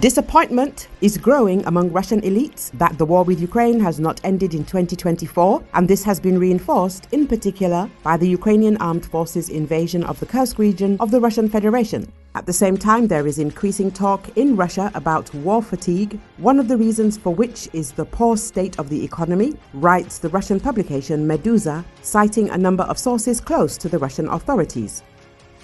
Disappointment is growing among Russian elites that the war with Ukraine has not ended in 2024, and this has been reinforced in particular by the Ukrainian Armed Forces invasion of the Kursk region of the Russian Federation. At the same time, there is increasing talk in Russia about war fatigue, one of the reasons for which is the poor state of the economy, writes the Russian publication Meduza, citing a number of sources close to the Russian authorities.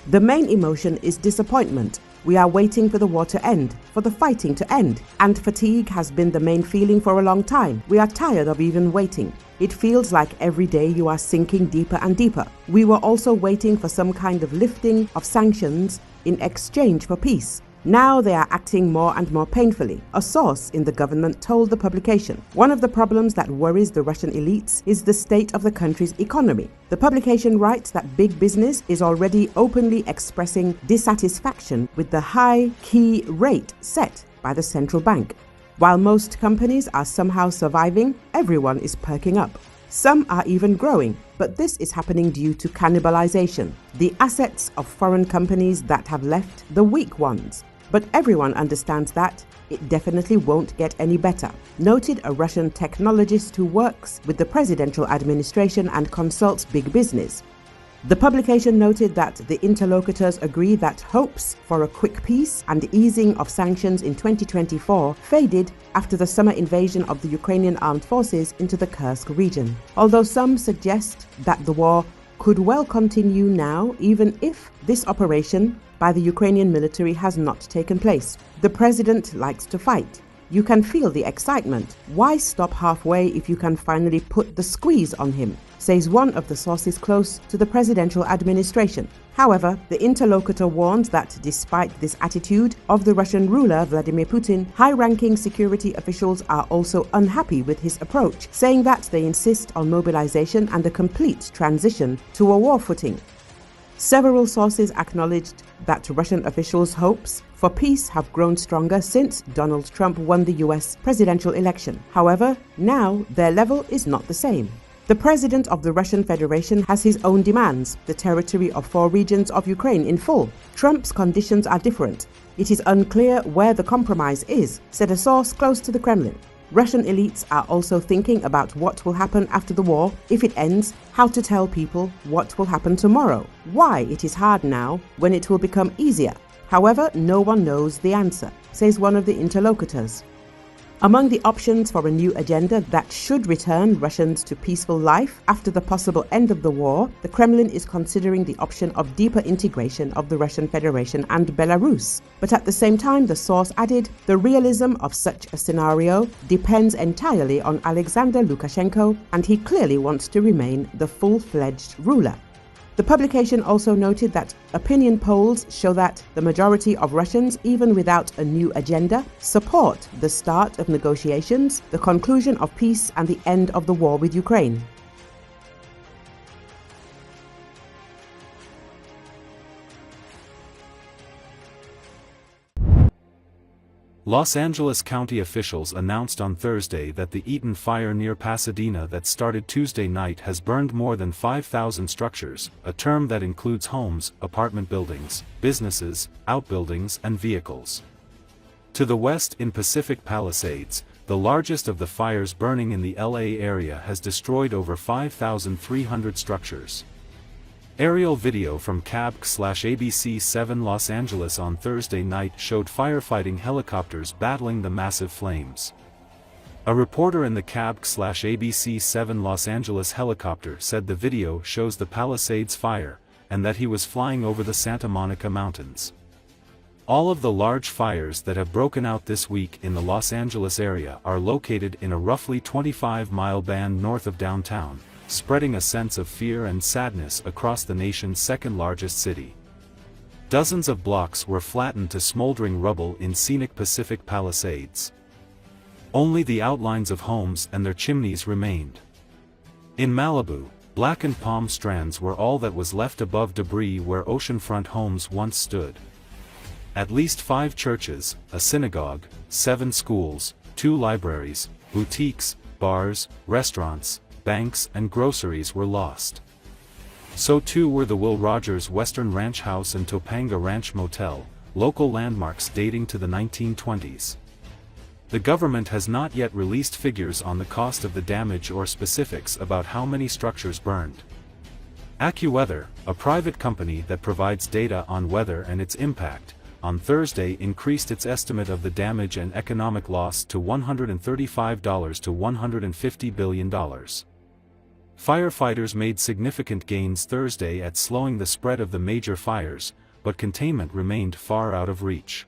The main emotion is disappointment. We are waiting for the war to end, for the fighting to end, and fatigue has been the main feeling for a long time. We are tired of even waiting. It feels like every day you are sinking deeper and deeper. We were also waiting for some kind of lifting of sanctions in exchange for peace. Now they are acting more and more painfully, a source in the government told the publication. One of the problems that worries the Russian elites is the state of the country's economy. The publication writes that big business is already openly expressing dissatisfaction with the high key rate set by the central bank. While most companies are somehow surviving, everyone is perking up. Some are even growing, but this is happening due to cannibalization, the assets of foreign companies that have left the weak ones. But everyone understands that it definitely won't get any better, noted a Russian technologist who works with the presidential administration and consults big business. The publication noted that the interlocutors agree that hopes for a quick peace and easing of sanctions in 2024 faded after the summer invasion of the Ukrainian Armed Forces into the Kursk region, although some suggest that the war could well continue now even if this operation by the Ukrainian military has not taken place. The president likes to fight. You can feel the excitement. Why stop halfway if you can finally put the squeeze on him, says one of the sources close to the presidential administration. However, the interlocutor warns that despite this attitude of the Russian ruler Vladimir Putin, high-ranking security officials are also unhappy with his approach, saying that they insist on mobilization and a complete transition to a war footing. Several sources acknowledged that Russian officials' hopes for peace have grown stronger since Donald Trump won the US presidential election. However, now their level is not the same. The president of the Russian Federation has his own demands, the territory of 4 regions of Ukraine in full. Trump's conditions are different. It is unclear where the compromise is, said a source close to the Kremlin. Russian elites are also thinking about what will happen after the war, if it ends, how to tell people what will happen tomorrow, why it is hard now when it will become easier. However, no one knows the answer, says one of the interlocutors. Among the options for a new agenda that should return Russians to peaceful life after the possible end of the war, the Kremlin is considering the option of deeper integration of the Russian Federation and Belarus. But at the same time, the source added, the realism of such a scenario depends entirely on Alexander Lukashenko, and he clearly wants to remain the full-fledged ruler. The publication also noted that opinion polls show that the majority of Russians, even without a new agenda, support the start of negotiations, the conclusion of peace and the end of the war with Ukraine. Los Angeles County officials announced on Thursday that the Eaton fire near Pasadena that started Tuesday night has burned more than 5,000 structures, a term that includes homes, apartment buildings, businesses, outbuildings and vehicles. To the west in Pacific Palisades, the largest of the fires burning in the LA area has destroyed over 5,300 structures. Aerial video from KABC-7 Los Angeles on Thursday night showed firefighting helicopters battling the massive flames. A reporter in the KABC-7 Los Angeles helicopter said the video shows the Palisades fire, and that he was flying over the Santa Monica Mountains. All of the large fires that have broken out this week in the Los Angeles area are located in a roughly 25-mile band north of downtown, spreading a sense of fear and sadness across the nation's second-largest city. Dozens of blocks were flattened to smoldering rubble in scenic Pacific Palisades. Only the outlines of homes and their chimneys remained. In Malibu, blackened palm strands were all that was left above debris where oceanfront homes once stood. At least 5 churches, a synagogue, 7 schools, 2 libraries, boutiques, bars, restaurants, banks and groceries were lost. So too were the Will Rogers Western Ranch House and Topanga Ranch Motel, local landmarks dating to the 1920s. The government has not yet released figures on the cost of the damage or specifics about how many structures burned. AccuWeather, a private company that provides data on weather and its impact, on Thursday increased its estimate of the damage and economic loss to $135 to $150 billion. Firefighters made significant gains Thursday at slowing the spread of the major fires, but containment remained far out of reach.